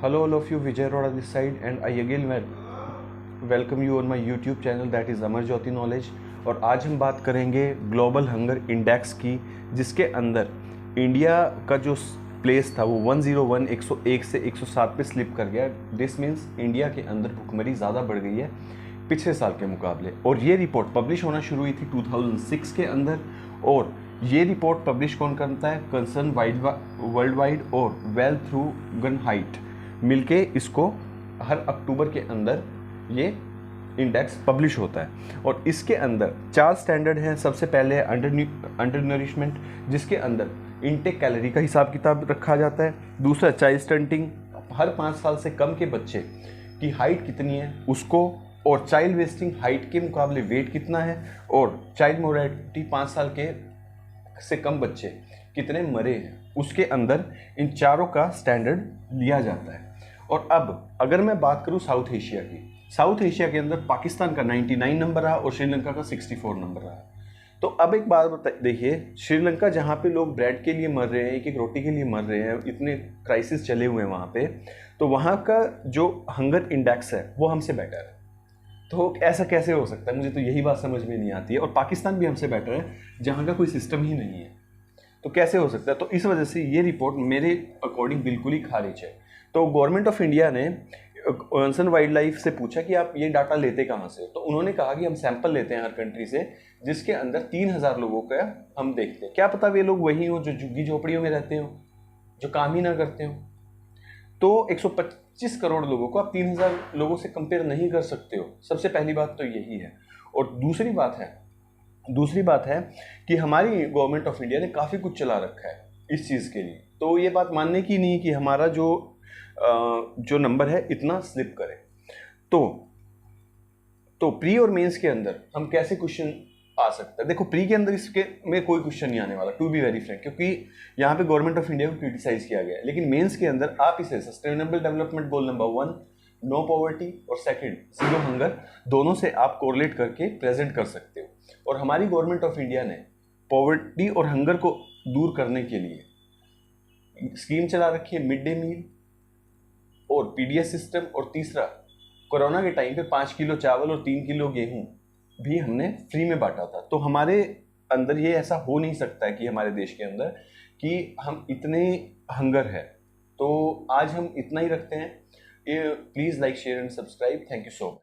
Hello, all of you. Vijay Roda this side, and I again welcome you on my YouTube channel that is Amar Jyoti knowledge. और आज हम बात करेंगे global hunger index की, जिसके अंदर इंडिया का जो प्लेस था वो 101 से 107 पे स्लिप कर गया। दिस मीन्स इंडिया के अंदर भुखमरी ज़्यादा बढ़ गई है पिछले साल के मुकाबले। और ये रिपोर्ट पब्लिश होना शुरू हुई थी 2006 के अंदर। और ये रिपोर्ट पब्लिश कौन करता है? कंसर्न वर्ल्ड वाइड और वेल थ्रू गन हाइट मिलके इसको हर अक्टूबर के अंदर ये इंडेक्स पब्लिश होता है। और इसके अंदर 4 स्टैंडर्ड हैं। सबसे पहले है अंडर नरिशमेंट, जिसके अंदर इनटेक कैलोरी का हिसाब किताब रखा जाता है। दूसरा चाइल्ड स्टंटिंग, हर 5 साल से कम के बच्चे की हाइट कितनी है उसको, और चाइल्ड वेस्टिंग, हाइट के मुकाबले वेट कितना है, और चाइल्ड मोर्टेलिटी 5 साल के से कम बच्चे कितने मरे हैं, उसके अंदर इन चारों का स्टैंडर्ड लिया जाता है। और अब अगर मैं बात करूं साउथ एशिया की, साउथ एशिया के अंदर पाकिस्तान का 99 नंबर रहा और श्रीलंका का 64 नंबर रहा। तो अब एक बात देखिए, श्रीलंका जहां पे लोग ब्रेड के लिए मर रहे हैं, एक एक रोटी के लिए मर रहे हैं, इतने क्राइसिस चले हुए हैं वहां पे, तो वहां का जो हंगर इंडेक्स है वो हमसे बेटर है। तो ऐसा कैसे हो सकता है? मुझे तो यही बात समझ में नहीं आती है। और पाकिस्तान भी हमसे बेटर है जहाँ का कोई सिस्टम ही नहीं है, तो कैसे हो सकता है? तो इस वजह से ये रिपोर्ट मेरे अकॉर्डिंग बिल्कुल ही खारिज है। तो गवर्नमेंट ऑफ इंडिया ने कंसर्न वाइल्ड लाइफ से पूछा कि आप ये डाटा लेते कहाँ से हो? तो उन्होंने कहा कि हम सैंपल लेते हैं हर कंट्री से, जिसके अंदर 3000 लोगों का हम देखते हैं। क्या पता वे लोग वही हो जो झुग्गी झोपड़ियों में रहते हो, जो काम ही ना करते हो। तो 125 करोड़ लोगों को आप 3000 लोगों से कंपेयर नहीं कर सकते हो। सबसे पहली बात तो यही है। और दूसरी बात है कि हमारी गवर्नमेंट ऑफ इंडिया ने काफ़ी कुछ चला रखा है इस चीज़ के लिए। तो ये बात मानने की नहीं कि हमारा जो नंबर है इतना स्लिप करे। तो प्री और मेंस के अंदर हम कैसे क्वेश्चन आ सकता है? देखो, प्री के अंदर इसके में कोई क्वेश्चन नहीं आने वाला, टू बी वेरी फ्रैंक, क्योंकि यहाँ पे गवर्नमेंट ऑफ इंडिया को क्रिटिसाइज किया गया है। लेकिन मेंस के अंदर आप इसे sustainable development goal number 1 no poverty और सेकंड जीरो हंगर, दोनों से आप कोरिलेट करके प्रेजेंट कर सकते हो। और हमारी गवर्नमेंट ऑफ इंडिया ने पॉवर्टी और हंगर को दूर करने के लिए स्कीम चला रखी है, मिड डे मील और पीडीएस सिस्टम। और तीसरा, कोरोना के टाइम पे 5 किलो चावल और 3 किलो गेहूं भी हमने फ्री में बांटा था। तो हमारे अंदर ये ऐसा हो नहीं सकता है कि हमारे देश के अंदर कि हम इतने हंगर है। तो आज हम इतना ही रखते हैं। Please like, share and subscribe. Thank you so much.